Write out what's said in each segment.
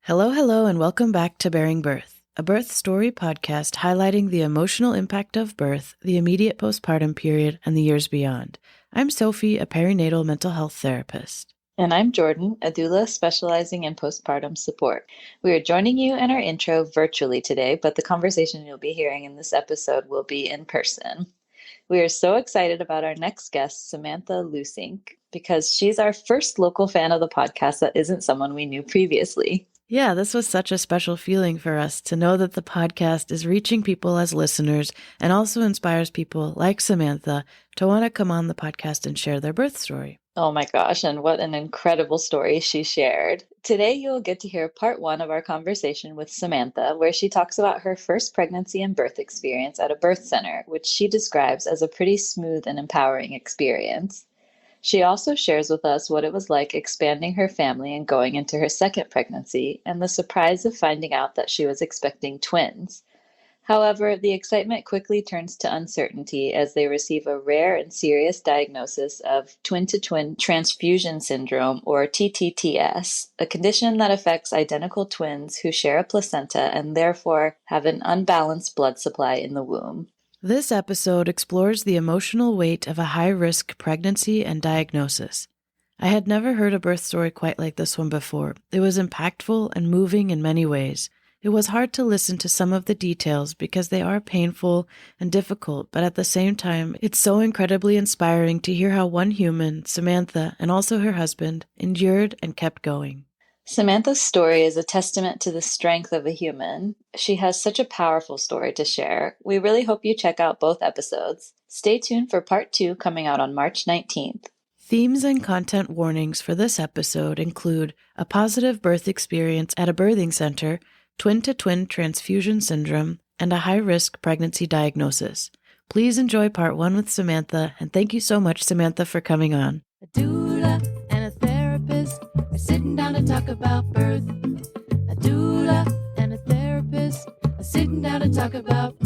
Hello, hello, and welcome back to Bearing Birth, a birth story podcast highlighting the emotional impact of birth, the immediate postpartum period, and the years beyond. I'm Sophie, a perinatal mental health therapist. And I'm Jordan, a doula specializing in postpartum support. We are joining you in our intro virtually today, but the conversation you'll be hearing in this episode will be in person. We are so excited about our next guest, Samantha Leusink, because she's our first local fan of the podcast that isn't someone we knew previously. Yeah, this was such a special feeling for us to know that the podcast is reaching people as listeners and also inspires people like Samantha to want to come on the podcast and share their birth story. Oh my gosh, and what an incredible story she shared. Today, you'll get to hear part one of our conversation with Samantha, where she talks about her first pregnancy and birth experience at a birth center, which she describes as a pretty smooth and empowering experience. She also shares with us what it was like expanding her family and going into her second pregnancy, and the surprise of finding out that she was expecting twins. However, the excitement quickly turns to uncertainty as they receive a rare and serious diagnosis of Twin-to-Twin Transfusion Syndrome, or TTTS, a condition that affects identical twins who share a placenta and therefore have an unbalanced blood supply in the womb. This episode explores the emotional weight of a high-risk pregnancy and diagnosis. I had never heard a birth story quite like this one before. It was impactful and moving in many ways. It was hard to listen to some of the details because they are painful and difficult, but at the same time, it's so incredibly inspiring to hear how one human, Samantha, and also her husband, endured and kept going. Samantha's story is a testament to the strength of a human. She has such a powerful story to share. We really hope you check out both episodes. Stay tuned for part 2 coming out on March 19th. Themes and content warnings for this episode include a positive birth experience at a birthing center, Twin-to-Twin Transfusion Syndrome, and a high-risk pregnancy diagnosis. Please enjoy part 1 with Samantha, and thank you so much, Samantha, for coming on. A doula and a therapist are sitting down to talk about birth. A doula and a therapist are sitting down to talk about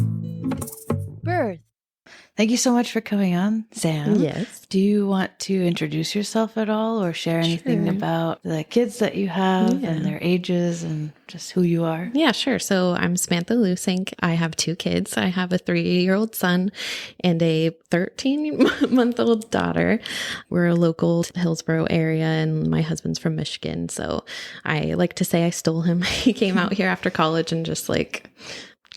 birth. Thank you so much for coming on, Sam. Yes. Do you want to introduce yourself at all or share anything about the kids that you have and their ages and just who you are? Yeah, sure. So I'm Samantha Leusink. I have 2 kids. I have a 3-year-old son and a 13-month-old daughter. We're a local Hillsborough area and my husband's from Michigan. So I like to say I stole him. He came out here after college and just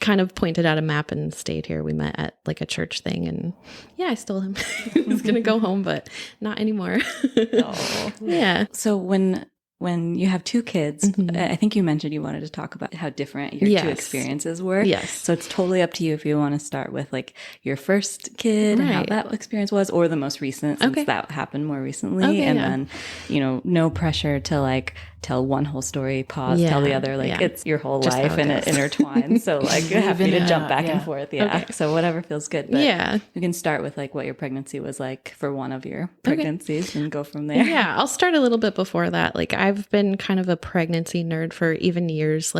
kind of pointed out a map and stayed here. We met at a church thing and I stole him. He was going to go home, but not anymore. Oh. Yeah. So when you have 2 kids, I think you mentioned you wanted to talk about how different your 2 experiences were. Yes. So it's totally up to you if you want to start with your first kid and how that experience was, or the most recent, since that happened more recently. Then, no pressure to tell one whole story, pause, tell the other. It's your whole just life and it intertwines. So happy to jump back and forth. Yeah. Okay. So whatever feels good. But you can start with what your pregnancy was like for one of your pregnancies and go from there. Yeah. I'll start a little bit before that. I've been kind of a pregnancy nerd for even years,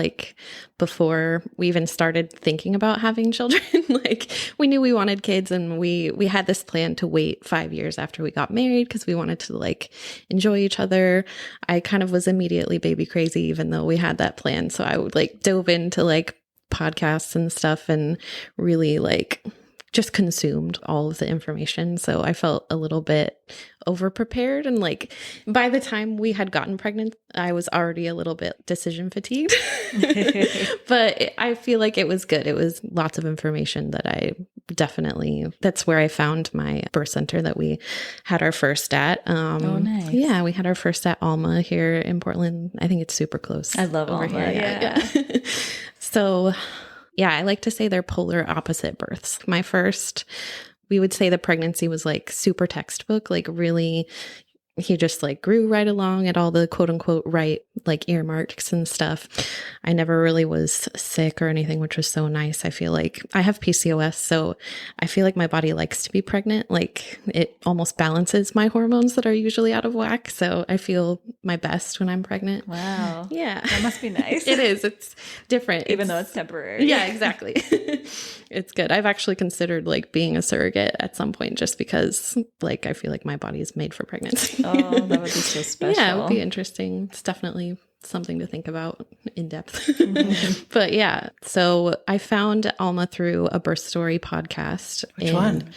before we even started thinking about having children. We knew we wanted kids and we had this plan to wait 5 years after we got married because we wanted to enjoy each other. I kind of was immediately baby crazy, even though we had that plan. So I would dove into podcasts and stuff and really just consumed all of the information. So I felt a little bit over-prepared. And by the time we had gotten pregnant, I was already a little bit decision fatigued. But I feel like it was good. It was lots of information that that's where I found my birth center that we had our first at. Oh, nice. Yeah, we had our first at Alma here in Portland. I think it's super close. I love over Alma. here. Yeah. So I like to say they're polar opposite births. My first, we would say the pregnancy was super textbook, really, he just grew right along at all the quote unquote right earmarks and stuff. I never really was sick or anything, which was so nice. I feel like I have PCOS, so I feel like my body likes to be pregnant. It almost balances my hormones that are usually out of whack. So I feel my best when I'm pregnant. Wow. Yeah. That must be nice. It is. It's different. Even though it's temporary. Yeah, exactly. It's good. I've actually considered being a surrogate at some point just because I feel like my body is made for pregnancy. Oh, that would be so special. Yeah, it would be interesting. It's definitely something to think about in depth. But yeah, so I found Alma through a birth story podcast. Which one?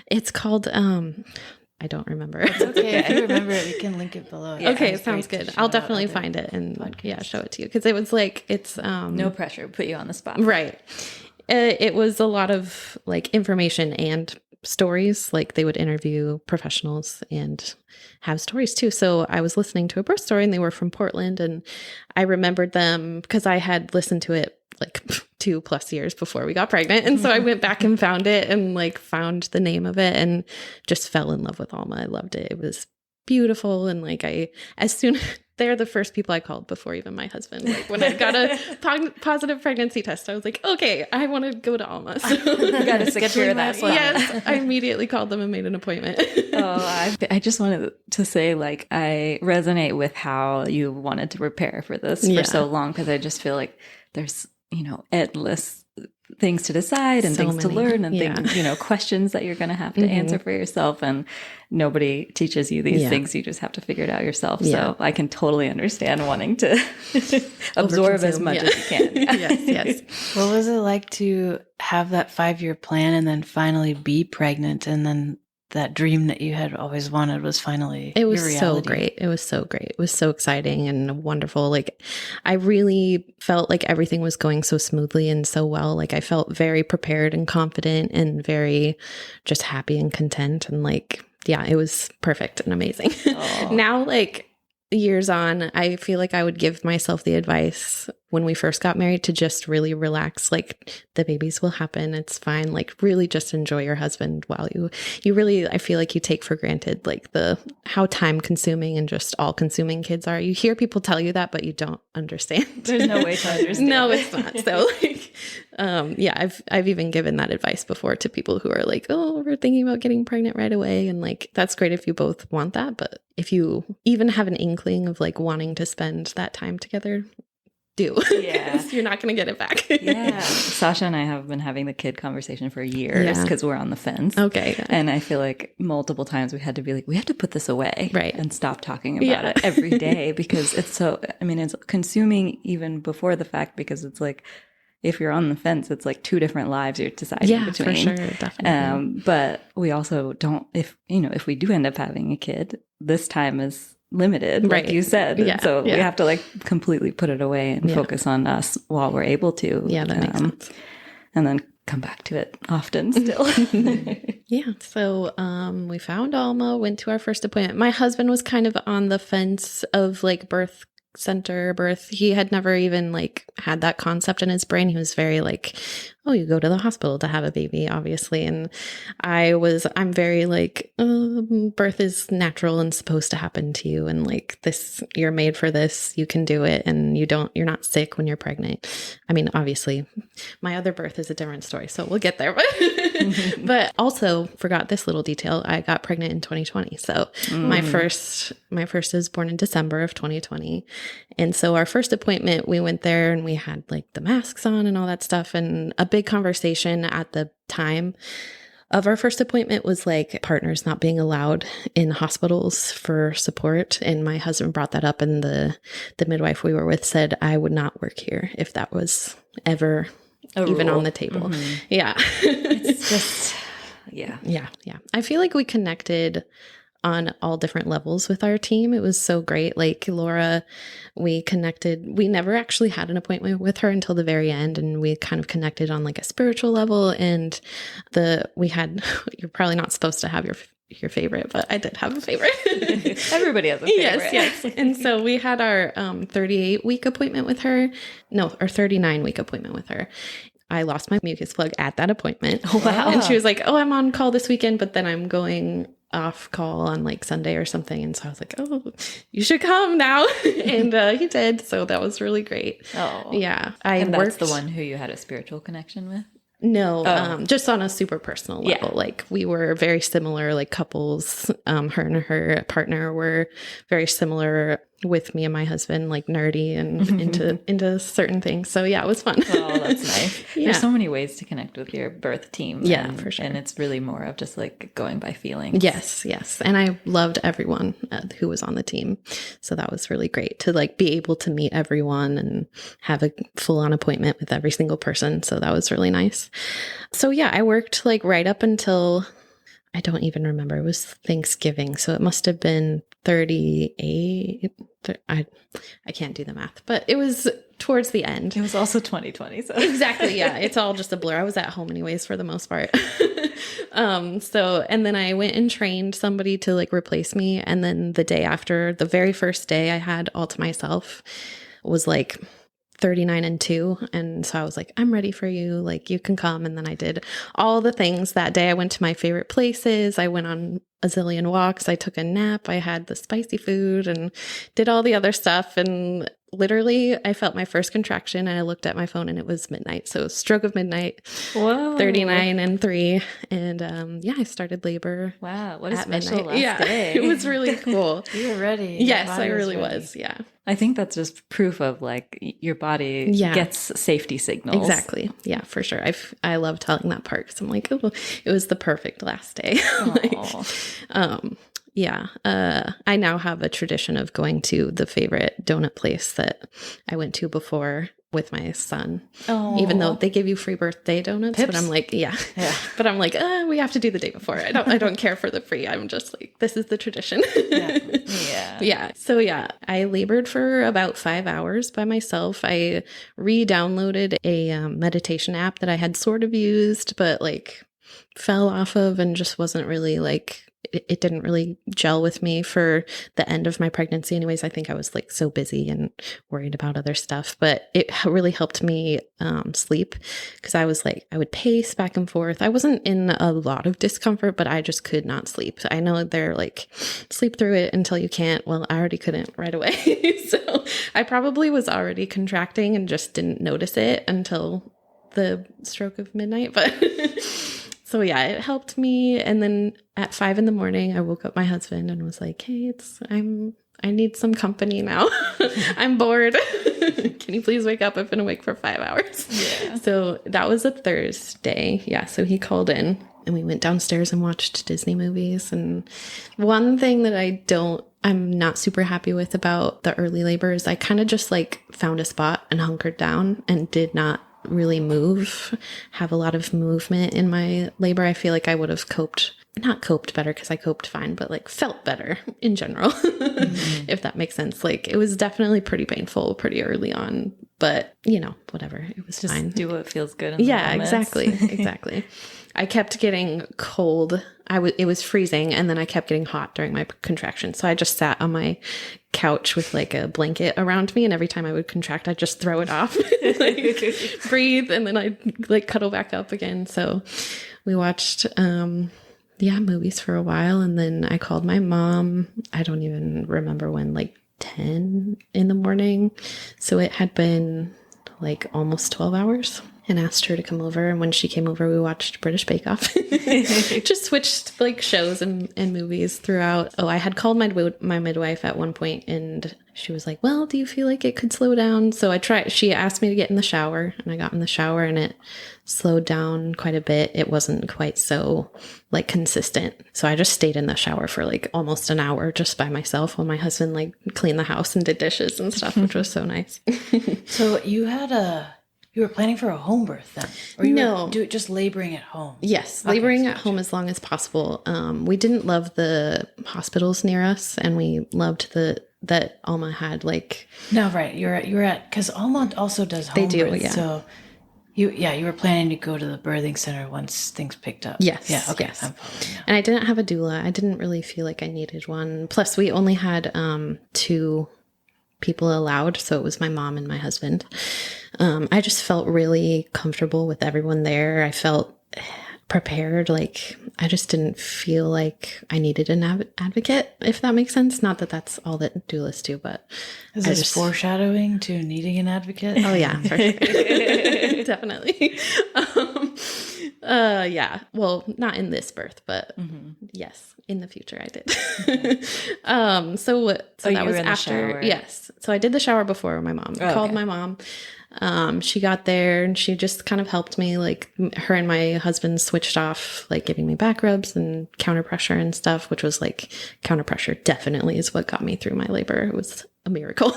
It's called, I don't remember. It's okay. If you remember it, we can link it below. Yeah, okay, sounds good. I'll definitely find it and show it to you. Because it was like, it's... no pressure, put you on the spot. Right. It was a lot of like information and stories. Like they would interview professionals and have stories too. So I was listening to a birth story and they were from Portland, and I remembered them because I had listened to it like 2+ years before we got pregnant. And so I went back and found it and like found the name of it and just fell in love with Alma. I loved it. It was beautiful. And like they're the first people I called before even my husband. Like when I got a positive pregnancy test, I was like, okay, I want to go to Alma. So you got to secure that slot. Yes, I immediately called them and made an appointment. I just wanted to say, like, I resonate with how you wanted to prepare for this for so long, because I just feel like there's, endless things to decide and things to learn and things, questions that you're going to have to answer for yourself. And nobody teaches you these things. You just have to figure it out yourself. So I can totally understand wanting to absorb as much as you can. Yes. What was it like to have that 5-year plan and then finally be pregnant, and then that dream that you had always wanted was finally it was your reality? So great. It was so great. It was so exciting and wonderful. Like I really felt like everything was going so smoothly and so well. Like I felt very prepared and confident and very just happy and content. And like, yeah, it was perfect and amazing. Now, like years on, I feel like I would give myself the advice when we first got married to just really relax. Like the babies will happen. It's fine. Like really just enjoy your husband while you really, I feel like you take for granted like how time consuming and just all consuming kids are. You hear people tell you that, but you don't understand. There's no way to understand. No, it's not. So like, I've even given that advice before to people who are like, oh, we're thinking about getting pregnant right away. And like, that's great if you both want that. But if you even have an inkling of like wanting to spend that time together, do. Yeah. You're not going to get it back. Yeah. Sasha and I have been having the kid conversation for years because we're on the fence. Okay. Yeah. And I feel like multiple times we had to be like, we have to put this away. Right. And stop talking about it every day, because it's it's consuming even before the fact, because it's like, if you're on the fence, it's like 2 different lives you're deciding between. Yeah, for sure. Definitely. But we also don't, if we do end up having a kid, this time is limited, like you said. Yeah, so we have to like completely put it away and focus on us while we're able to. Yeah, that makes sense. And then come back to it often still. Yeah. So we found Alma, went to our first appointment. My husband was kind of on the fence of like birth. He had never even like had that concept in his brain. He was very like, oh, you go to the hospital to have a baby, obviously. And I'm very like, birth is natural and supposed to happen to you. And like this, you're made for this, you can do it. And you're not sick when you're pregnant. I mean, obviously my other birth is a different story, so we'll get there. But also forgot this little detail. I got pregnant in 2020. So my first is born in December of 2020. And so our first appointment, we went there and we had like the masks on and all that stuff. And a big conversation at the time of our first appointment was like partners not being allowed in hospitals for support. And my husband brought that up, and the midwife we were with said I would not work here if that was ever even on the table. Mm-hmm. Yeah. It's just, Yeah. I feel like we connected on all different levels with our team. It was so great. Like Laura, we connected. We never actually had an appointment with her until the very end, and we kind of connected on like a spiritual level. And you're probably not supposed to have your favorite, but I did have a favorite. Everybody has a favorite. Yes. And so we had our 38-week appointment with her. No, our 39-week appointment with her. I lost my mucus plug at that appointment. Oh, wow. And she was like, oh, I'm on call this weekend, but then I'm going off call on like Sunday or something. And so I was like, oh, you should come now. And he did. So that was really great. Oh. Yeah. That's the one who you had a spiritual connection with? No, just on a super personal level. Yeah. Like we were very similar, like couples. Her and her partner were very similar with me and my husband, like nerdy and into certain things. So yeah, it was fun. Oh, that's nice. Yeah. There's so many ways to connect with your birth team. Yeah, for sure. And it's really more of just like going by feelings. Yes. And I loved everyone who was on the team. So that was really great to like be able to meet everyone and have a full on appointment with every single person. So that was really nice. So yeah, I worked like right up until, I don't even remember. It was Thanksgiving. So it must have been 38. I can't do the math, but it was towards the end. It was also 2020. So exactly. Yeah. It's all just a blur. I was at home anyways, for the most part. And then I went and trained somebody to like replace me. And then the day after, the very first day I had all to myself was like 39 and 2. And so I was like, I'm ready for you. Like, you can come. And then I did all the things that day. I went to my favorite places. I went on a zillion walks. I took a nap. I had the spicy food and did all the other stuff. And literally I felt my first contraction and I looked at my phone and it was midnight. So stroke of midnight. Whoa. 39 and 3. And I started labor. Wow. What a special midnight. last day. It was really cool. You were ready. Yes, I really was. Yeah. I think that's just proof of like your body gets safety signals. Exactly. Yeah, for sure. I love telling that part because I'm like, oh, it was the perfect last day. I now have a tradition of going to the favorite donut place that I went to before with my son. Oh. Even though they give you free birthday donuts, Pips? But I'm like, yeah. But I'm like, we have to do the day before. I don't care for the free. I'm just like, this is the tradition. Yeah. So I labored for about 5 hours by myself. I re-downloaded a meditation app that I had sort of used, but like fell off of and just wasn't really like, it didn't really gel with me for the end of my pregnancy. Anyways, I think I was like so busy and worried about other stuff, but it really helped me sleep because I was like, I would pace back and forth. I wasn't in a lot of discomfort, but I just could not sleep. I know they're like, sleep through it until you can't. Well, I already couldn't right away. So I probably was already contracting and just didn't notice it until the stroke of midnight. But so it helped me. And then at 5 a.m, I woke up my husband and was like, hey, I need some company now. I'm bored. Can you please wake up? I've been awake for 5 hours. Yeah. So that was a Thursday. Yeah. So he called in and we went downstairs and watched Disney movies. And one thing that I'm not super happy with about the early labor is I kind of just like found a spot and hunkered down and did not really have a lot of movement in my labor. I feel like I would have not coped better because I coped fine, but like felt better in general, if that makes sense. Like it was definitely pretty painful pretty early on, but whatever. It was just fine. Do what feels good. Exactly. I kept getting cold. It was freezing and then I kept getting hot during my contraction. So I just sat on my couch with like a blanket around me. And every time I would contract, I'd just throw it off, like breathe. And then I'd like cuddle back up again. So we watched, movies for a while. And then I called my mom. I don't even remember when, like 10 a.m. So it had been like almost 12 hours. And asked her to come over. And when she came over, we watched British Bake Off. Just switched like shows and movies throughout. Oh, I had called my midwife at one point and she was like, well, do you feel like it could slow down? So I tried. She asked me to get in the shower and I got in the shower and it slowed down quite a bit. It wasn't quite so like consistent. So I just stayed in the shower for like almost an hour just by myself while my husband like cleaned the house and did dishes and stuff, which was so nice. So you were planning for a home birth then? Or you were just laboring at home? Yes, laboring at home as long as possible. We didn't love the hospitals near us, and we loved that Alma had like... No, right. You're at... Because Alma also does home birth. They do, yeah. So you were planning to go to the birthing center once things picked up. Yes. Yeah, okay. Yes. I'm following now. And I didn't have a doula. I didn't really feel like I needed one. Plus, we only had 2 people allowed, so it was my mom and my husband. I just felt really comfortable with everyone there. I felt prepared. Like I just didn't feel like I needed an advocate, if that makes sense. Not that that's all that doulas do, but is this foreshadowing to needing an advocate? Oh yeah, for sure. Definitely. Yeah. Well, not in this birth, but yes, in the future I did. So that was after. Yes. So I did the shower before my mom. Called my mom. She got there and she just kind of helped me, like her and my husband switched off, like giving me back rubs and counter pressure and stuff, which was like counter pressure definitely is what got me through my labor. It was a miracle.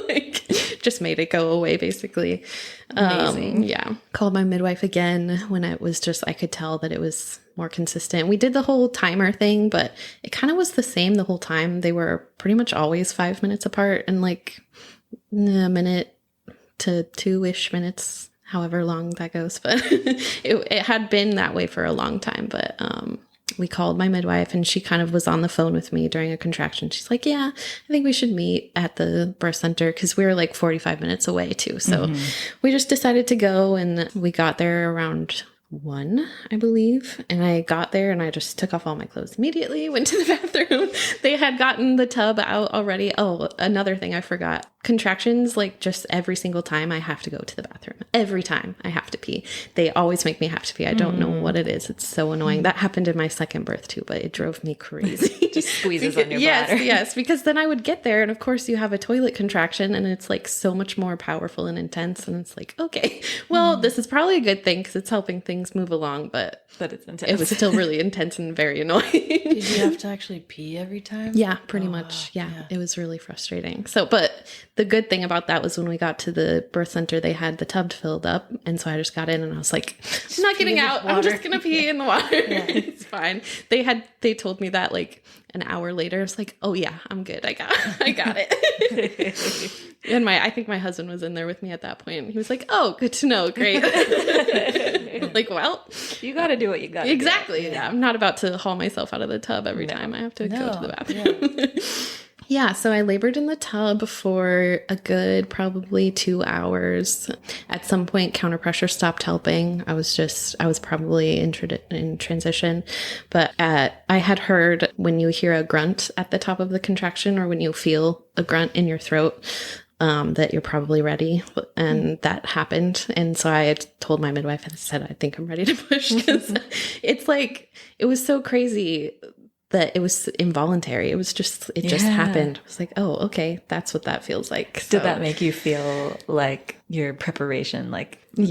Like just made it go away basically. Amazing. Yeah. Called my midwife again when it was just, I could tell that it was more consistent. We did the whole timer thing, but it kind of was the same the whole time. They were pretty much always 5 minutes apart and like a minute to 2-ish minutes, however long that goes. But it had been that way for a long time. But we called my midwife and she kind of was on the phone with me during a contraction. She's like, yeah, I think we should meet at the birth center because we were like 45 minutes away too. So we just decided to go and we got there around 1, I believe. And I got there and I just took off all my clothes immediately, went to the bathroom. They had gotten the tub out already. Oh, another thing I forgot. Contractions, like just every single time I have to go to the bathroom. Every time I have to pee. They always make me have to pee. I don't know what it is. It's so annoying. That happened in my second birth too, but it drove me crazy. Just squeezes on your bladder. Yes, because then I would get there and of course you have a toilet contraction and it's like so much more powerful and intense. And it's like, okay, well, this is probably a good thing because it's helping things move along, but it's intense. It was still really intense and very annoying. Did you have to actually pee every time? Yeah, pretty much. Yeah, it was really frustrating. So, but the good thing about that was when we got to the birth center, they had the tub filled up. And so I just got in and I was like, I'm not getting out. I'm just going to pee in the water. It's fine. They told me that like an hour later. It's like, oh yeah, I'm good. I got it. And I think my husband was in there with me at that point. He was like, oh, good to know. Great. Like, well, you got to do what you got to exactly. Yeah. I'm not about to haul myself out of the tub every time I have to go to the bathroom. Yeah, so I labored in the tub for a good probably 2 hours. At some point, counter pressure stopped helping. I was probably in transition. But I had heard when you hear a grunt at the top of the contraction or when you feel a grunt in your throat, that you're probably ready. And that happened. And so I had told my midwife and said, I think I'm ready to push. Because it's like, it was so crazy that it was involuntary. It just happened. I was like, oh, okay, that's what that feels like. So, did that make you feel like your preparation, like you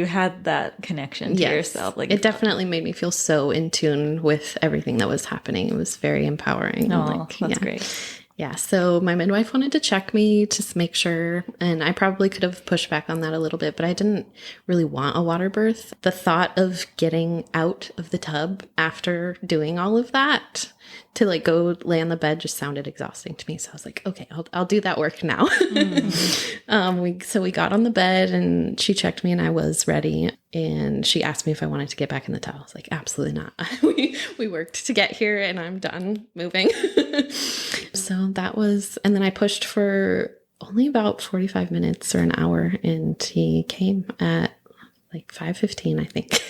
had that connection to yourself? Like it definitely made me feel so in tune with everything that was happening. It was very empowering. Oh, that's great. Yeah, so my midwife wanted to check me to make sure, and I probably could have pushed back on that a little bit, but I didn't really want a water birth. The thought of getting out of the tub after doing all of that to like go lay on the bed just sounded exhausting to me. So I was like, okay, I'll do that work now. So we got on the bed and she checked me and I was ready. And she asked me if I wanted to get back in the tub. I was like, absolutely not. We worked to get here and I'm done moving. So that was, and then I pushed for only about 45 minutes or an hour and he came at like 5:15, I think.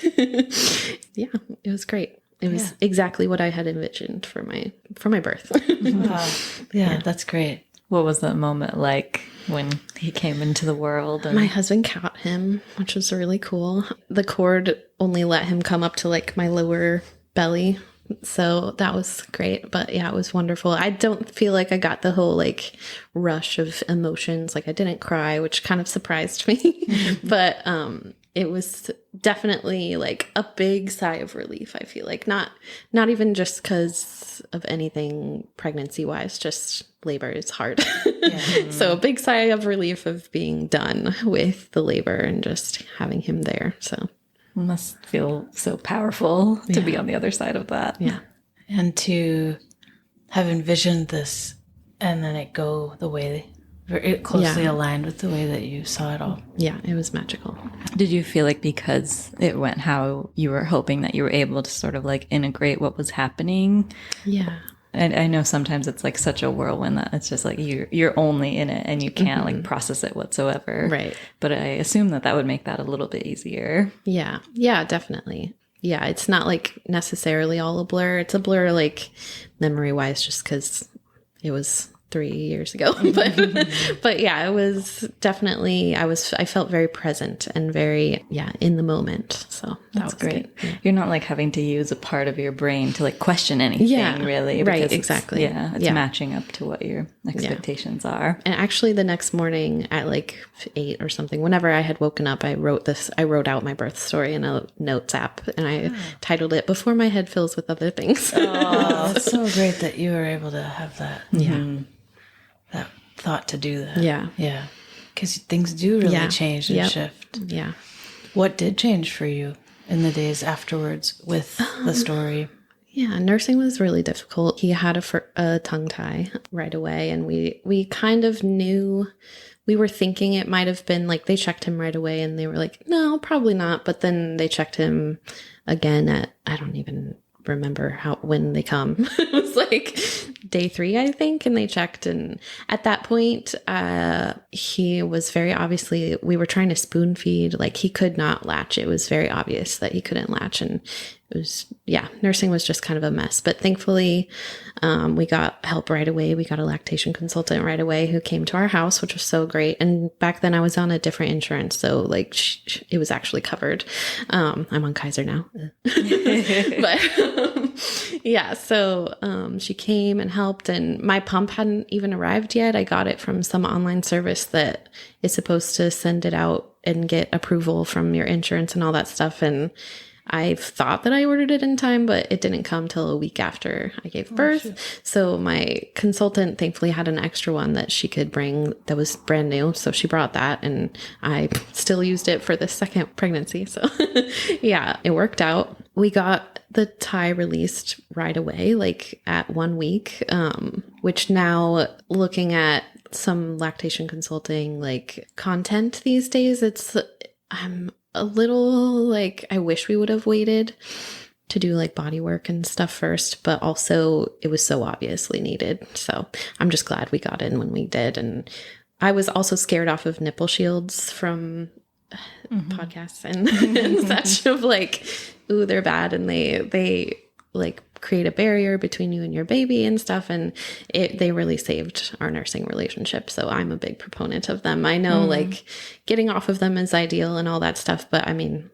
Yeah, it was great. It was exactly what I had envisioned for my birth. Wow. Yeah, that's great. What was that moment like when he came into the world? My husband caught him, which was really cool. The cord only let him come up to like my lower belly. So that was great. But yeah, it was wonderful. I don't feel like I got the whole like rush of emotions. Like I didn't cry, which kind of surprised me. But it was definitely like a big sigh of relief. I feel like not even just because of anything pregnancy wise, just labor is hard. So a big sigh of relief of being done with the labor and just having him there. So it must feel so powerful to be on the other side of that. Yeah. And to have envisioned this and then it go the way it closely aligned with the way that you saw it all. Yeah, it was magical. Did you feel like because it went how you were hoping that you were able to sort of like integrate what was happening? Yeah. And I know sometimes it's like such a whirlwind that it's just like you're only in it and you can't like process it whatsoever. Right. But I assume that would make that a little bit easier. Yeah. Yeah, definitely. Yeah, it's not like necessarily all a blur. It's a blur like memory wise just because it was 3 years ago. But yeah, it was definitely, I felt very present and very, in the moment. So that's great. Yeah. You're not like having to use a part of your brain to like question anything really. Right. Exactly. It's matching up to what your expectations are. And actually the next morning at like 8 or something, whenever I had woken up, I wrote out my birth story in a notes app, and I titled it "Before My Head Fills with Other Things." Oh, it's so great that you were able to have that. That thought to do that. Yeah. Because things do really change and shift. Yeah. What did change for you in the days afterwards with the story? Yeah, nursing was really difficult. He had a tongue tie right away, and we kind of knew, we were thinking it might have been like they checked him right away and they were like, no, probably not. But then they checked him again at, I don't even remember when they come. It was like day 3, I think, and they checked, and at that point he was very obviously, we were trying to spoon feed, like he could not latch. It was very obvious that he couldn't latch, and it was nursing was just kind of a mess. But thankfully we got help right away. We got a lactation consultant right away who came to our house, which was so great. And back then I was on a different insurance, so like it was actually covered. I'm on Kaiser now. But so she came and helped, and my pump hadn't even arrived yet. I got it from some online service that is supposed to send it out and get approval from your insurance and all that stuff. And I thought that I ordered it in time, but it didn't come till a week after I gave birth. So my consultant thankfully had an extra one that she could bring that was brand new. So she brought that, and I still used it for the second pregnancy. So it worked out. We got the tie released right away, like at 1 week, which now, looking at some lactation consulting like content these days, I'm a little like, I wish we would have waited to do like body work and stuff first, but also it was so obviously needed. So I'm just glad we got in when we did. And I was also scared off of nipple shields from podcasts and such, of like, ooh, they're bad, and they like create a barrier between you and your baby and stuff, and they really saved our nursing relationship. So I'm a big proponent of them. I know like getting off of them is ideal and all that stuff, but I mean,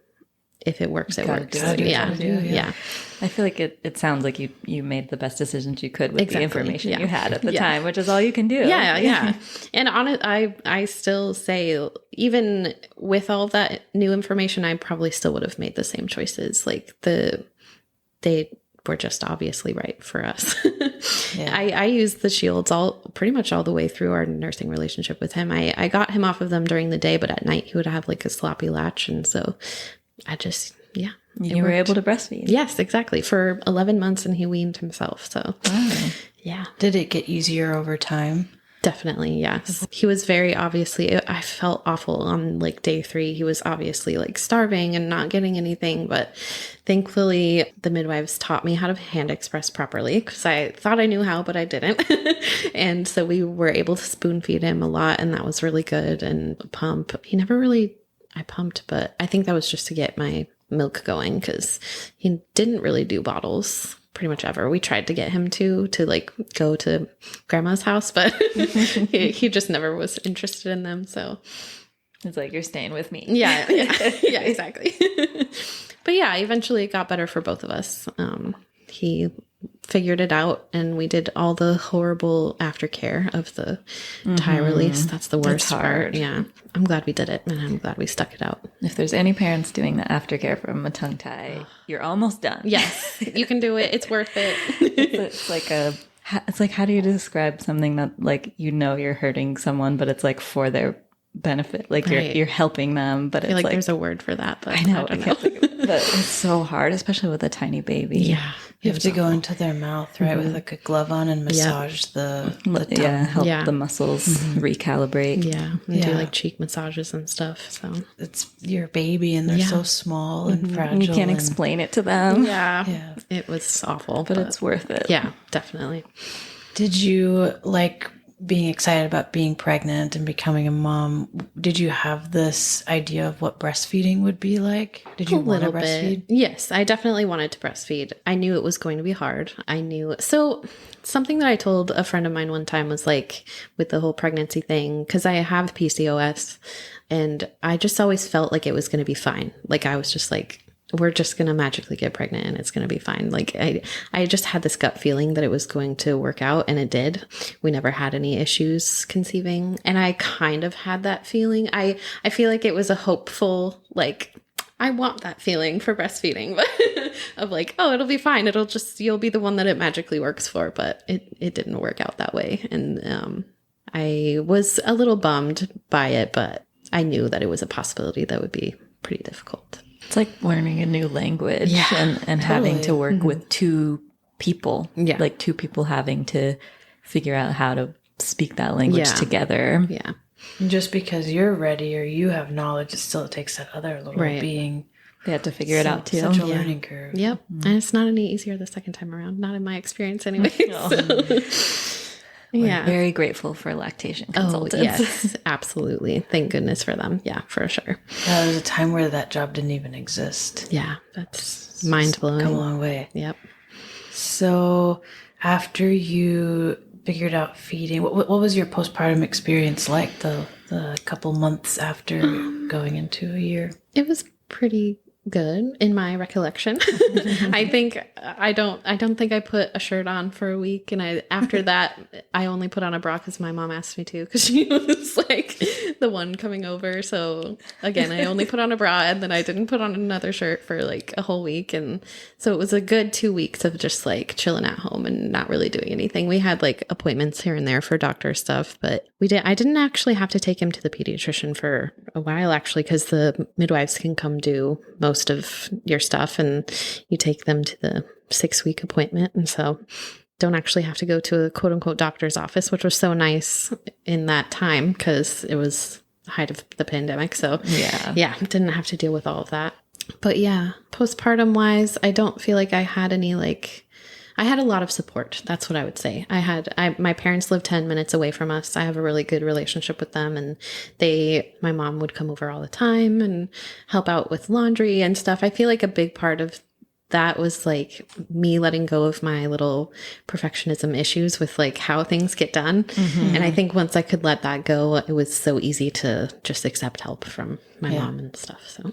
if it works, it works. Yeah. I feel like it sounds like you made the best decisions you could with the information you had at the time, which is all you can do. Yeah. And I still say, even with all that new information, I probably still would have made the same choices. Like they were just obviously right for us. I used the shields pretty much all the way through our nursing relationship with him. I got him off of them during the day, but at night he would have like a sloppy latch. And so I just, you were able to breastfeed. Yes, exactly. For 11 months, and he weaned himself. So Did it get easier over time? Definitely, yes. He was very obviously, I felt awful on like day 3. He was obviously like starving and not getting anything, but thankfully the midwives taught me how to hand express properly, because I thought I knew how, but I didn't. And so we were able to spoon feed him a lot, and that was really good. And pump, I pumped, but I think that was just to get my milk going, because he didn't really do bottles pretty much ever. We tried to get him to like go to grandma's house, but he just never was interested in them. So it's like, you're staying with me. Yeah, exactly. But eventually it got better for both of us. He figured it out, and we did all the horrible aftercare of the tie release. That's the worst part. Yeah. I'm glad we did it, and I'm glad we stuck it out. If there's any parents doing the aftercare from a tongue tie, you're almost done. Yes, you can do it. It's worth it. It's like, how do you describe something that like, you're hurting someone, but it's like for their benefit, like you're helping them, but I feel it's like there's a word for that, but I know, I can't think of it. But it's so hard, especially with a tiny baby. Yeah, you have to go into their mouth, right, with like a glove on, and massage the tongue. Help the muscles recalibrate. Do like cheek massages and stuff. So it's your baby, and they're so small and fragile. You can't explain it to them. It was awful, but it's worth it. Yeah, definitely. Did you like being excited about being pregnant and becoming a mom, did you have this idea of what breastfeeding would be like? Did you want to breastfeed? Yes, I definitely wanted to breastfeed. I knew it was going to be hard. So something that I told a friend of mine one time was like, with the whole pregnancy thing, because I have PCOS and I just always felt like it was going to be fine. Like I was just like, we're just going to magically get pregnant and it's going to be fine. Like I just had this gut feeling that it was going to work out, and it did. We never had any issues conceiving. And I kind of had that feeling. I feel like it was a hopeful, like, I want that feeling for breastfeeding, but of like, oh, it'll be fine. You'll be the one that it magically works for. But it didn't work out that way. And I was a little bummed by it, but I knew that it was a possibility that would be pretty difficult. It's like learning a new language and totally. Having to work with two people, like two people having to figure out how to speak that language together. Yeah. And just because you're ready or you have knowledge, it still takes that other little being. They have to figure it out too. Such a learning curve. Yep. Mm-hmm. And it's not any easier the second time around. Not in my experience anyway. We're very grateful for lactation consultants. Oh, yes, absolutely. Thank goodness for them. Yeah, for sure. There was a time where that job didn't even exist. Yeah, that's mind-blowing. Come a long way. Yep. So after you figured out feeding, what was your postpartum experience like the couple months after going into a year? It was pretty good in my recollection. I don't think I put a shirt on for a week, and after that I only put on a bra because my mom asked me to, because she was like the one coming over. So again, I only put on a bra, and then I didn't put on another shirt for like a whole week. And so it was a good 2 weeks of just like chilling at home and not really doing anything. We had like appointments here and there for doctor stuff, but I didn't actually have to take him to the pediatrician for a while, actually, because the midwives can come do most of your stuff, and you take them to the 6-week appointment. And so don't actually have to go to a quote unquote doctor's office, which was so nice in that time because it was the height of the pandemic. So didn't have to deal with all of that. But yeah, postpartum wise, I don't feel like I had any I had a lot of support. That's what I would say. My parents live 10 minutes away from us. I have a really good relationship with them, and my mom would come over all the time and help out with laundry and stuff. I feel like a big part of that was like me letting go of my little perfectionism issues with like how things get done. Mm-hmm. And I think once I could let that go, it was so easy to just accept help from my mom and stuff. So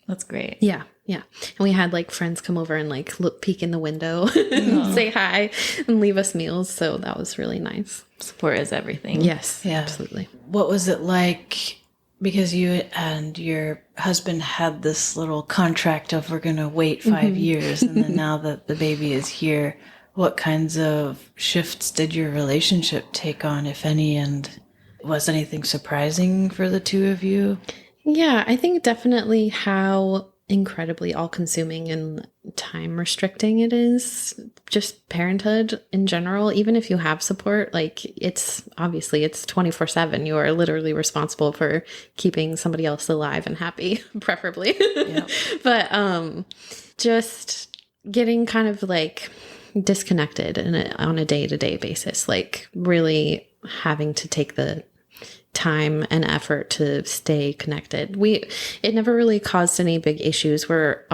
that's great. Yeah. Yeah. And we had like friends come over and like peek in the window and say hi and leave us meals. So that was really nice. Support is everything. Yes. Yeah. Absolutely. What was it like? Because you and your husband had this little contract of we're going to wait 5 years. And then now that the baby is here, what kinds of shifts did your relationship take on, if any? And was anything surprising for the two of you? Yeah, I think definitely how incredibly all-consuming and time restricting it is, just parenthood in general. Even if you have support, like it's 24/7. You are literally responsible for keeping somebody else alive and happy, preferably. Yep. But just getting kind of like disconnected on a day-to-day basis, like really having to take the time and effort to stay connected. It never really caused any big issues. We're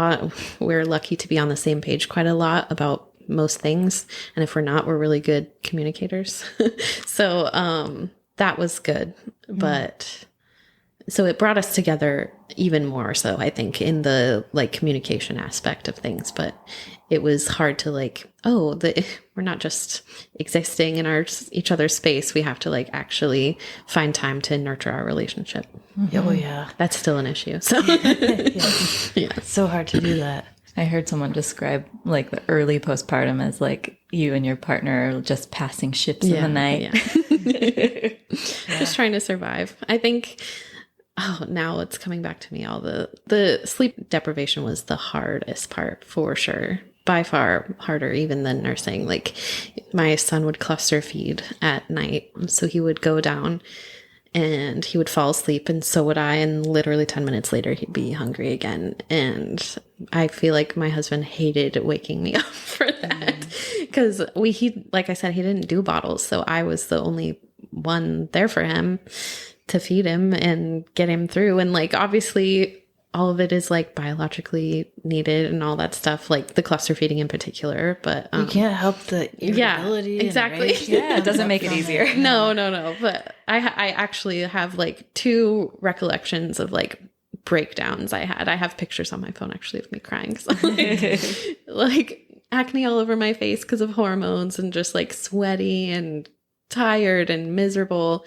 lucky to be on the same page quite a lot about most things, and if we're not, we're really good communicators. So that was good. But so it brought us together even more so, I think, in the like communication aspect of things. But it was hard to like, we're not just existing in each other's space. We have to like actually find time to nurture our relationship. Mm-hmm. Oh yeah, that's still an issue. So yeah, it's so hard to do that. I heard someone describe like the early postpartum as like you and your partner just passing ships in the night. Yeah. Just trying to survive. I think. Oh, now it's coming back to me. All the sleep deprivation was the hardest part for sure. By far harder even than nursing. Like my son would cluster feed at night. So he would go down and he would fall asleep, and so would I. And literally 10 minutes later, he'd be hungry again. And I feel like my husband hated waking me up for that because like I said, he didn't do bottles. So I was the only one there for him to feed him and get him through. And like, obviously all of it is like biologically needed and all that stuff, like the cluster feeding in particular, but you can't help the irritability. Yeah, exactly. Yeah, it doesn't make it easier. No. But I actually have like 2 recollections of like breakdowns I had. I have pictures on my phone actually of me crying. So like acne all over my face because of hormones and just like sweaty and tired and miserable.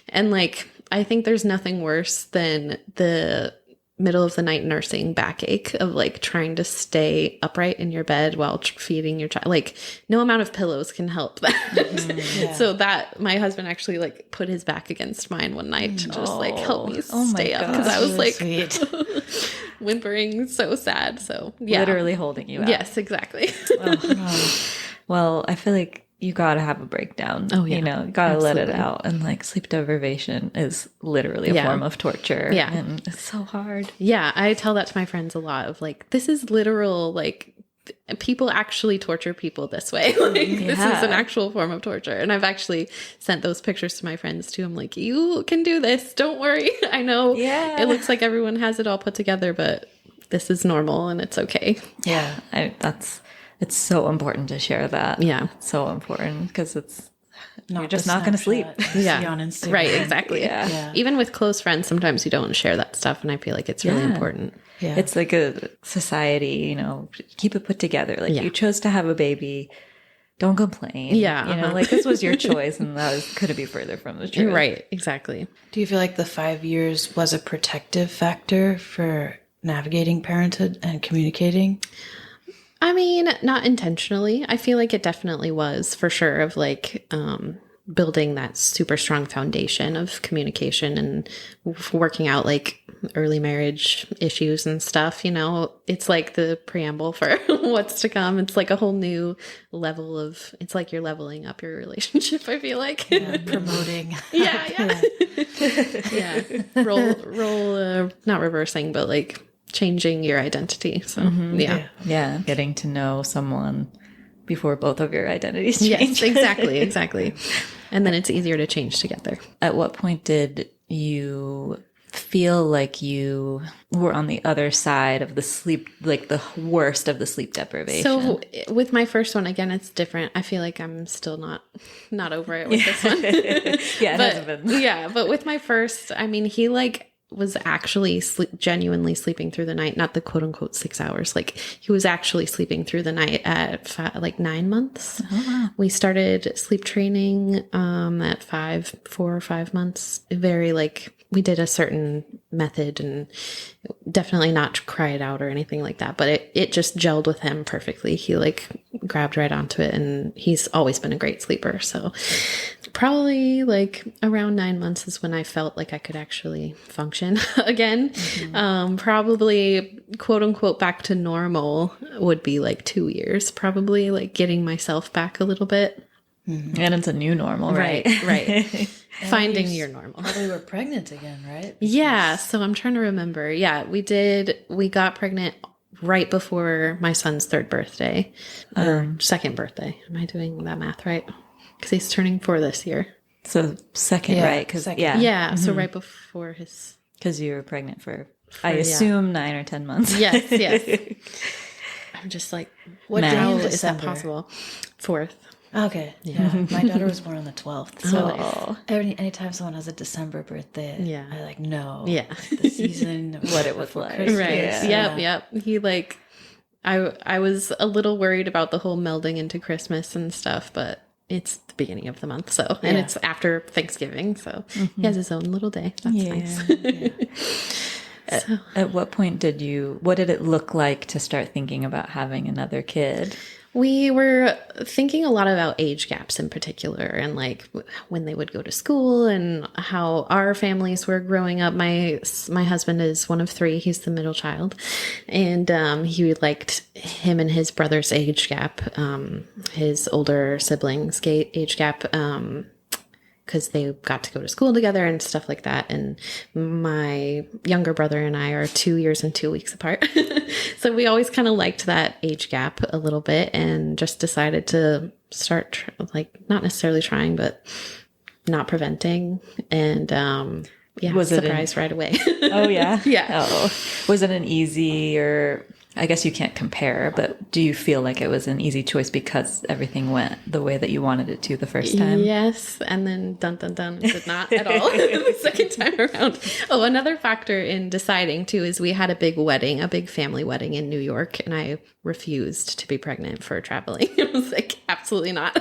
And like, I think there's nothing worse than the middle of the night nursing backache of like trying to stay upright in your bed while feeding your child. Like no amount of pillows can help that. So that my husband actually like put his back against mine one night to just like help me stay up because I was really like whimpering so sad. So yeah, literally holding you out. Yes, exactly. Well, I feel like you gotta have a breakdown. Oh yeah, you know, you gotta let it out. And like sleep deprivation is literally a form of torture. Yeah, and it's so hard. Yeah, I tell that to my friends a lot. Of like, this is literal. Like, people actually torture people this way. Like, this is an actual form of torture. And I've actually sent those pictures to my friends too. I'm like, you can do this. Don't worry. I know. Yeah, it looks like everyone has it all put together, but this is normal and it's okay. Yeah, it's so important to share that. Yeah. It's so important because you're just not going to sleep. Yeah. On Instagram. Right. Exactly. Yeah. Even with close friends, sometimes you don't share that stuff. And I feel like it's really important. Yeah. It's like a society, you know, keep it put together. Like you chose to have a baby. Don't complain. Yeah. You know, like this was your choice and couldn't be further from the truth. Right. Exactly. Do you feel like the 5 years was a protective factor for navigating parenthood and communicating? I mean, not intentionally. I feel like it definitely was for sure of like building that super strong foundation of communication and working out like early marriage issues and stuff. You know, it's like the preamble for what's to come. It's like a whole new level of, it's like you're leveling up your relationship, I feel like. Promoting. Yeah. Role, not reversing, but like changing your identity. So yeah, getting to know someone before both of your identities change. Yes, exactly. And then it's easier to change together. At what point did you feel like you were on the other side of the sleep, like the worst of the sleep deprivation? So with my first one, again, it's different. I feel like I'm still not over it with this one. It hasn't been. Yeah, but with my first, I mean, he like was actually genuinely sleeping through the night, not the quote unquote 6 hours. Like he was actually sleeping through the night at 9 months. Oh, wow. We started sleep training at 4 or 5 months. Very like we did a certain method and definitely not cry it out or anything like that, but it just gelled with him perfectly. He like grabbed right onto it and he's always been a great sleeper. So probably like around 9 months is when I felt like I could actually function again. Mm-hmm. Probably quote unquote back to normal would be like 2 years, probably like getting myself back a little bit. Mm-hmm. And it's a new normal, right? Right. Finding your normal. Probably were pregnant again, right? Yeah. So I'm trying to remember. Yeah, we got pregnant right before my son's 3rd birthday or 2nd birthday. Am I doing that math right? Because he's turning 4 this year. So 2nd, right? Because Yeah. Mm-hmm. So right before his. Because you were pregnant for I assume 9 or 10 months. Yes. I'm just like, what day how in is that December? possible? 4th. Okay. Yeah. My daughter was born on the 12th. So anytime someone has a December birthday, I like know the season, what it was like. Right. Yeah. Yep. He like, I was a little worried about the whole melding into Christmas and stuff, but it's the beginning of the month. So, and it's after Thanksgiving. So he has his own little day. That's nice. At what point what did it look like to start thinking about having another kid? We were thinking a lot about age gaps in particular and like when they would go to school and how our families were growing up. My husband is one of 3. He's the middle child. And he liked him and his brother's age gap, his older siblings' age gap, because they got to go to school together and stuff like that. And my younger brother and I are 2 years and 2 weeks apart. So we always kind of liked that age gap a little bit and just decided to start, like, not necessarily trying, but not preventing. And Was it surprised right away. Oh, yeah? Yeah. Oh, was it an easy, or I guess you can't compare, but do you feel like it was an easy choice because everything went the way that you wanted it to the first time? Yes. And then dun, dun, dun, it did not at all the second time around. Oh, another factor in deciding too is we had a big wedding, a big family wedding in New York, and I refused to be pregnant for traveling. I was like, absolutely not.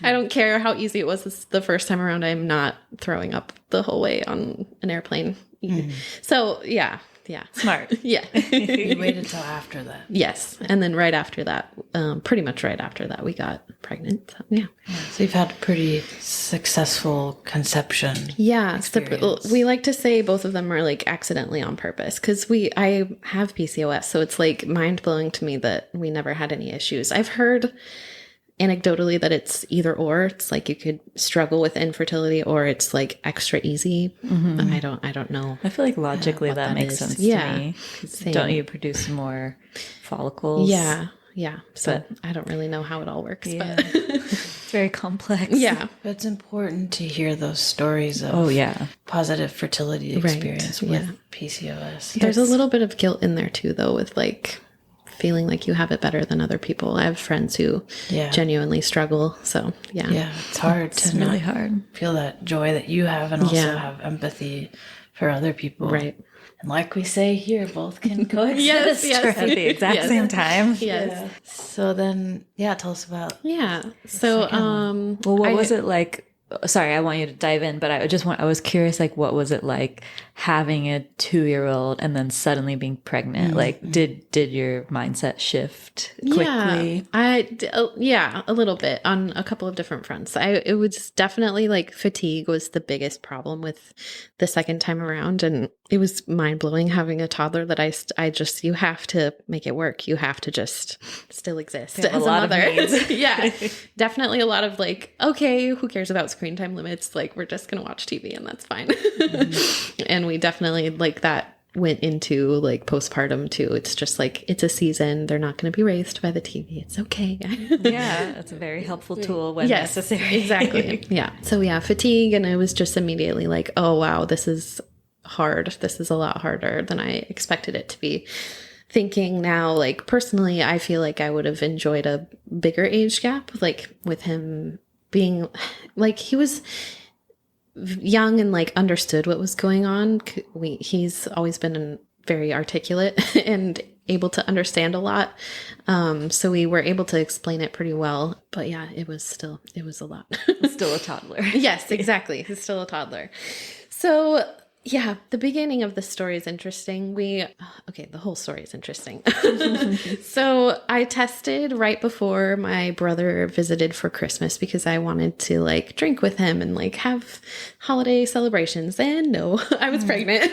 I don't care how easy it was the first time around. I'm not throwing up the whole way on an airplane. So yeah. Smart. Yeah. You waited till after that. Yes. And then right after that, pretty much right after that, we got pregnant. So, yeah. So you've had a pretty successful conception. Yeah. experience. We like to say both of them are like accidentally on purpose because I have PCOS. So it's like mind blowing to me that we never had any issues. I've heard anecdotally that it's either or. It's like you could struggle with infertility or it's like extra easy. I don't know. I feel like logically that makes sense to me. Same. Don't you produce more follicles? Yeah. So I don't really know how it all works, but it's very complex. yeah. But it's important to hear those stories of positive fertility Right. experience with PCOS. There's a little bit of guilt in there too, though, with like feeling like you have it better than other people. I have friends who genuinely struggle. So Yeah, it's hard It's to really not hard. feel that joy that you have and also have empathy for other people. Right. And like we say here, both can coexist. Yes. At the exact same time. Yes. So then, tell us about. Yeah. So, Well, what was it like? Sorry, I want you to dive in, but I was curious, like, what was it like having a 2-year-old and then suddenly being pregnant? Like, did your mindset shift quickly? Yeah, a little bit on a couple of different fronts. It was definitely like fatigue was the biggest problem with the second time around. And it was mind blowing having a toddler that I just, you have to make it work. You have to just still exist as a mother. Yeah, definitely a lot of like, okay, who cares about screen time limits? Like, we're just going to watch TV and that's fine. And we definitely like that went into like postpartum too. It's just like, it's a season. They're not going to be raised by the TV. It's okay. Yeah, that's a very helpful tool when necessary. Exactly. Yeah. So fatigue. And I was just immediately like, oh, wow, this is hard. This is a lot harder than I expected it to be. Thinking now, like personally, I feel like I would have enjoyed a bigger age gap, like with him being like, he was young and like understood what was going on. He's always been very articulate and able to understand a lot. So we were able to explain it pretty well, but it was a lot. Still a toddler. Yes, exactly. He's still a toddler. So the beginning of the story is interesting. The whole story is interesting. So I tested right before my brother visited for Christmas because I wanted to like drink with him and like have holiday celebrations. And no, I was pregnant.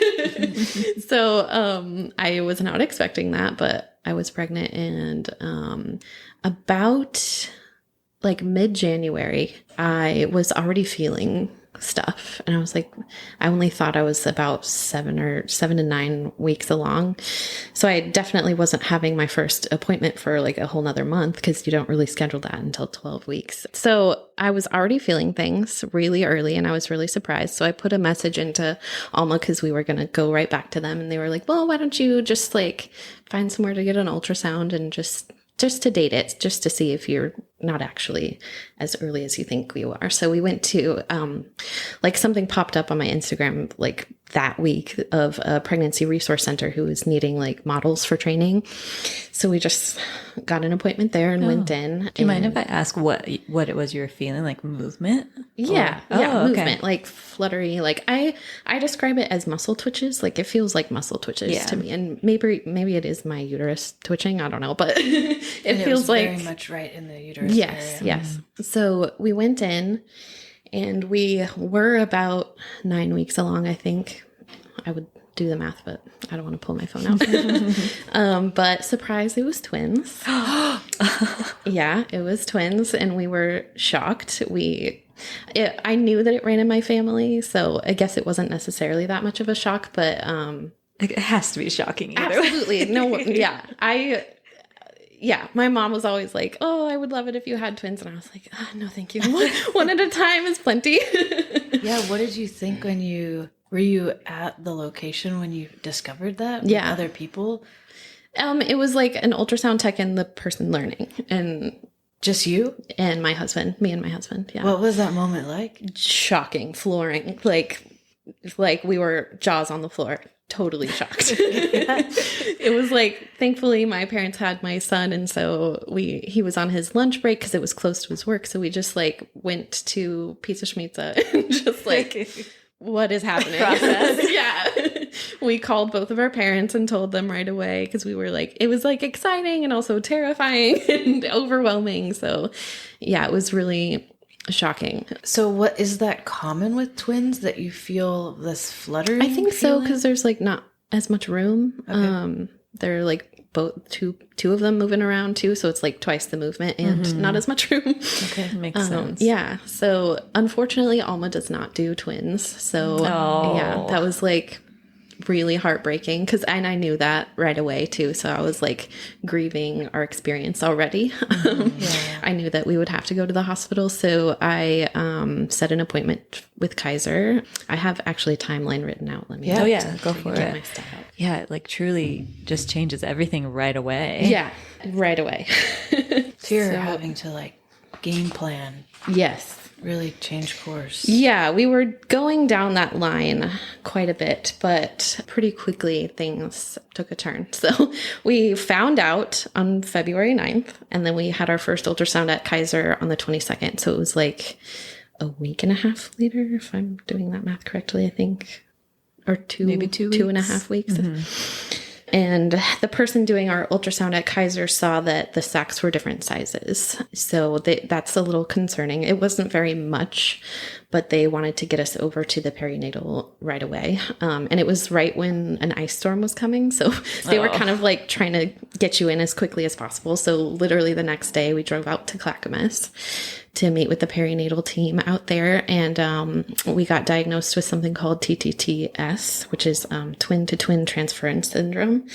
So I was not expecting that, but I was pregnant. And about like mid-January, I was already feeling stuff. And I was like, I only thought I was about 7 to 9 weeks along. So I definitely wasn't having my first appointment for like a whole nother month because you don't really schedule that until 12 weeks. So I was already feeling things really early and I was really surprised. So I put a message into Alma because we were going to go right back to them. And they were like, well, why don't you just like find somewhere to get an ultrasound and just to date it, just to see if you're not actually as early as you think you are. So we went to, like something popped up on my Instagram, like that week of a pregnancy resource center who was needing like models for training. So we just got an appointment there and went in. Do you mind if I ask what it was you were feeling? Like movement? Yeah. Movement, like fluttery. Like I describe it as muscle twitches. Like it feels like muscle twitches to me. And maybe it is my uterus twitching. I don't know, but it feels like very much right in the uterus. Yes. So we went in and we were about 9 weeks along, I think. I would do the math, but I don't want to pull my phone out. But surprise, it was twins. Yeah, it was twins. And we were shocked. I knew that it ran in my family, so I guess it wasn't necessarily that much of a shock, but it has to be shocking either. Absolutely. No, yeah. yeah, my mom was always like, oh, I would love it if you had twins. And I was like, oh, no, thank you. One at a time is plenty. Yeah. What did you think were you at the location when you discovered that with Yeah. other people? It was like an ultrasound tech and the person learning, and Just you? and my husband, me and my husband. Yeah. What was that moment like? Shocking, flooring, like we were jaws on the floor, totally shocked. It was like, thankfully my parents had my son, and so he was on his lunch break because it was close to his work, so we just like went to Pizza Schmizza and just like, what is happening? Yeah. We called both of our parents and told them right away, because we were like, it was like exciting and also terrifying and overwhelming. So yeah, it was really shocking. So what is that common with twins, that you feel this fluttering? I think so, feeling? because there's like not as much room. Okay. They're like both two of them moving around too, so it's like twice the movement and not as much room. Okay, Makes sense. Yeah. So unfortunately, Alma does not do twins. So yeah, that was like really heartbreaking, because I knew that right away too. So I was like grieving our experience already. I knew that we would have to go to the hospital. So I set an appointment with Kaiser. I have actually a timeline written out. Let me Go for get it. my stuff out. Yeah, it like truly just changes everything right away. Yeah, right away. So you're having to like game plan, Yes. really change course. Yeah, we were going down that line quite a bit, but pretty quickly things took a turn. So we found out on February 9th, and then we had our first ultrasound at Kaiser on the 22nd. So it was like a week and a half later, if I'm doing that math correctly, I think. Or Maybe 2.5 weeks. And the person doing our ultrasound at Kaiser saw that the sacs were different sizes. So that's a little concerning. It wasn't very much, but they wanted to get us over to the perinatal right away. And it was right when an ice storm was coming. So they were kind of like trying to get you in as quickly as possible. So literally the next day we drove out to Clackamas to meet with the perinatal team out there. And we got diagnosed with something called TTTS, which is Twin-to-Twin Transfusion Syndrome.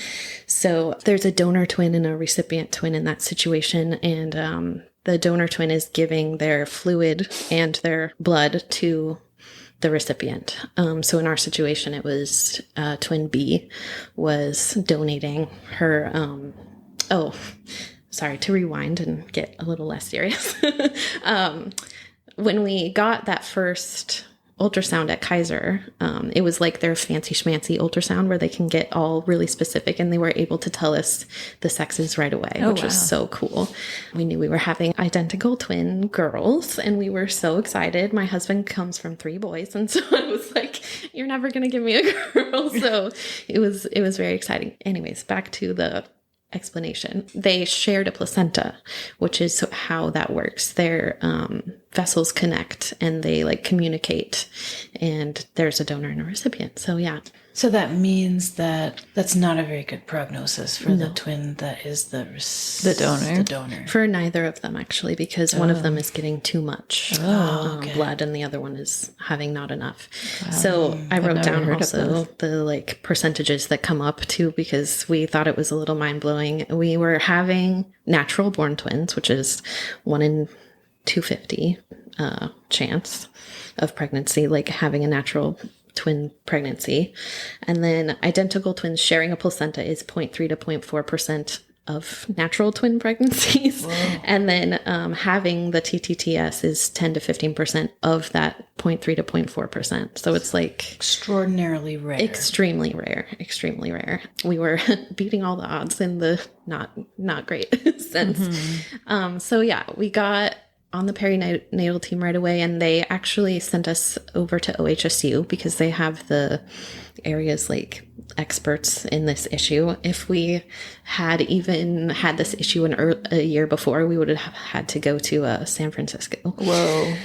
So there's a donor twin and a recipient twin in that situation. And the donor twin is giving their fluid and their blood to the recipient. So in our situation, it was twin B was donating her, sorry, to rewind and get a little less serious. When we got that first ultrasound at Kaiser, it was like their fancy schmancy ultrasound where they can get all really specific, and they were able to tell us the sexes right away, which was so cool. We knew we were having identical twin girls, and we were so excited. My husband comes from 3 boys, and so I was like, you're never going to give me a girl. So it was very exciting. Anyways, back to the explanation. They shared a placenta, which is how that works. Their vessels connect and they like communicate, and there's a donor and a recipient. So yeah. So that means that that's not a very good prognosis for the twin that is the donor. The donor. For neither of them, actually, because one of them is getting too much blood and the other one is having not enough. So I wrote down also the like percentages that come up too, because we thought it was a little mind blowing. We were having natural born twins, which is 1 in 250 chance of pregnancy, like having a natural twin pregnancy. And then identical twins sharing a placenta is 0.3 to 0.4% of natural twin pregnancies. Whoa. And then having the TTTS is 10 to 15% of that 0.3 to 0.4%. So it's like extraordinarily rare. Extremely rare. We were beating all the odds in the not great sense. So yeah, we got on the perinatal team right away, and they actually sent us over to OHSU because they have the areas like experts in this issue. If we had even had this issue a year before, we would have had to go to San Francisco. Whoa.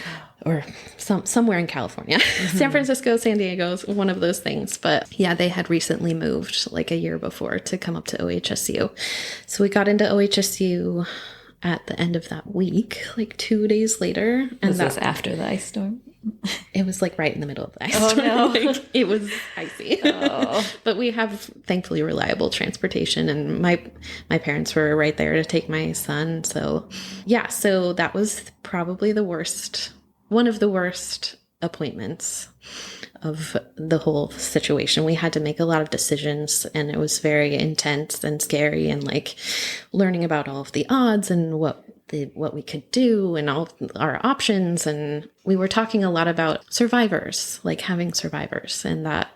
Or somewhere in California. San Francisco, San Diego, one of those things. But yeah, they had recently moved like a year before to come up to OHSU. So we got into OHSU at the end of that week, like 2 days later. And was this after the ice storm? It was like right in the middle of the ice Oh, storm. no. Like, it was icy. Oh. But we have thankfully reliable transportation, and my parents were right there to take my son. So yeah, so that was probably one of the worst appointments of the whole situation. We had to make a lot of decisions, and it was very intense and scary, and like learning about all of the odds and what we could do and all our options. And we were talking a lot about survivors, like having survivors. And that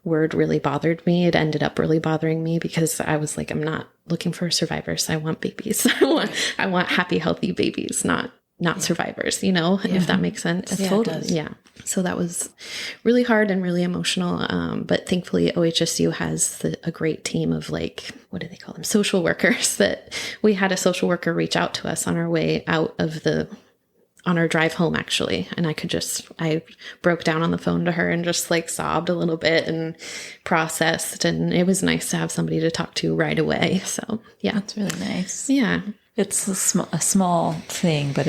word really bothered me. It ended up really bothering me because I was like, I'm not looking for survivors. I want babies. I want happy, healthy babies, not survivors, if that makes sense. Yeah, totally. It does. Yeah. So that was really hard and really emotional. But thankfully OHSU has a great team of like, what do they call them? Social workers. That we had a social worker reach out to us on our way out on our drive home, actually. And I broke down on the phone to her and just like sobbed a little bit and processed. And it was nice to have somebody to talk to right away. So yeah. That's really nice. Yeah. It's a small thing, but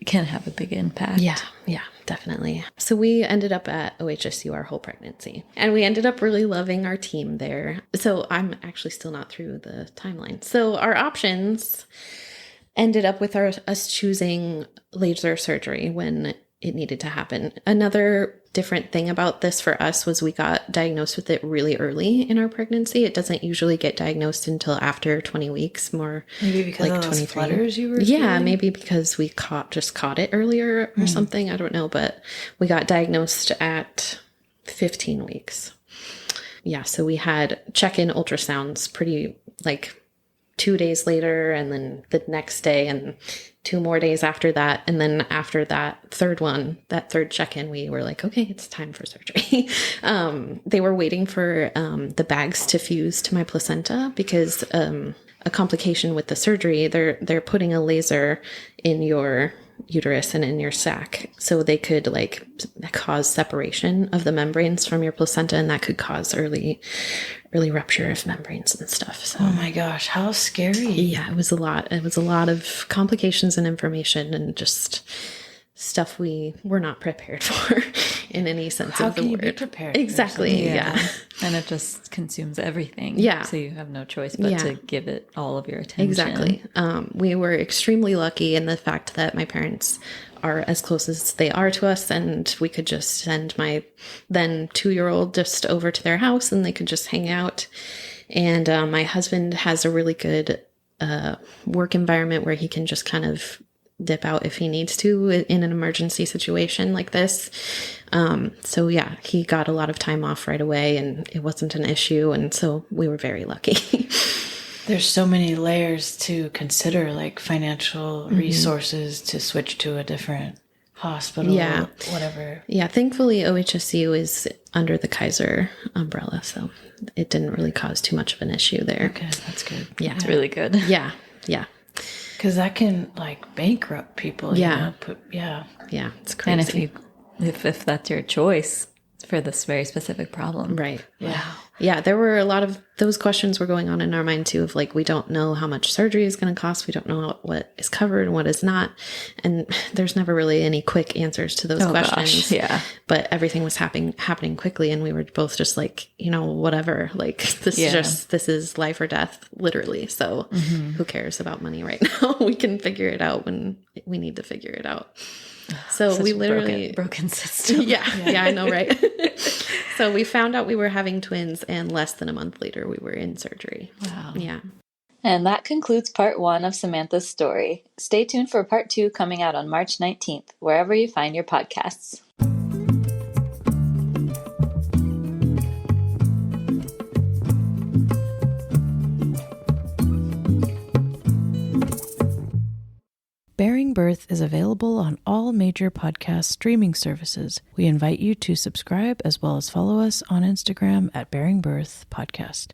can have a big impact. Yeah, definitely. So we ended up at OHSU our whole pregnancy, and we ended up really loving our team there. So I'm actually still not through the timeline. So our options ended up with us choosing laser surgery when it needed to happen. Another different thing about this for us was we got diagnosed with it really early in our pregnancy. It doesn't usually get diagnosed until after 20 weeks, more maybe because like of those 23. flutters you were Yeah, feeling? Maybe because we just caught it earlier or something. I don't know, but we got diagnosed at 15 weeks. Yeah, so we had check-in ultrasounds pretty like 2 days later, and then the next day, and 2 more days after that. And then after that third check-in, we were like, okay, it's time for surgery. They were waiting for the bags to fuse to my placenta because a complication with the surgery, they're putting a laser in your uterus and in your sac, so they could like cause separation of the membranes from your placenta, and that could cause early rupture of membranes and stuff. So oh my gosh, how scary. Yeah, it was a lot of complications and information and just stuff we were not prepared for in any sense How of the can word. you be prepared for Exactly. something? Yeah. And it just consumes everything. Yeah. So you have no choice but to give it all of your attention. Exactly. We were extremely lucky in the fact that my parents are as close as they are to us, and we could just send my then 2-year-old just over to their house and they could just hang out. And my husband has a really good work environment where he can just kind of dip out if he needs to in an emergency situation like this. So yeah, he got a lot of time off right away and it wasn't an issue. And so we were very lucky. There's so many layers to consider, like financial resources to switch to a different hospital, whatever. Yeah, thankfully OHSU is under the Kaiser umbrella, so it didn't really cause too much of an issue there. Okay, that's good. Yeah. It's really good. Yeah. Because that can like bankrupt people. Yeah. Yeah, it's crazy. And if that's your choice for this very specific problem. Right. Wow. Yeah, there were a lot of those questions were going on in our mind too, of like, we don't know how much surgery is going to cost. We don't know what is covered and what is not. And there's never really any quick answers to those questions. Gosh, yeah. But everything was happening quickly. And we were both just like, whatever, like this is life or death, literally. So who cares about money right now? We can figure it out when we need to figure it out. So Such we a literally broken system. Yeah, I know, right? So we found out we were having twins, and less than a month later, we were in surgery. Wow. Yeah. And that concludes part 1 of Samantha's story. Stay tuned for part 2 coming out on March 19th, wherever you find your podcasts. Bearing Birth is available on all major podcast streaming services. We invite you to subscribe as well as follow us on Instagram at Bearing Birth Podcast.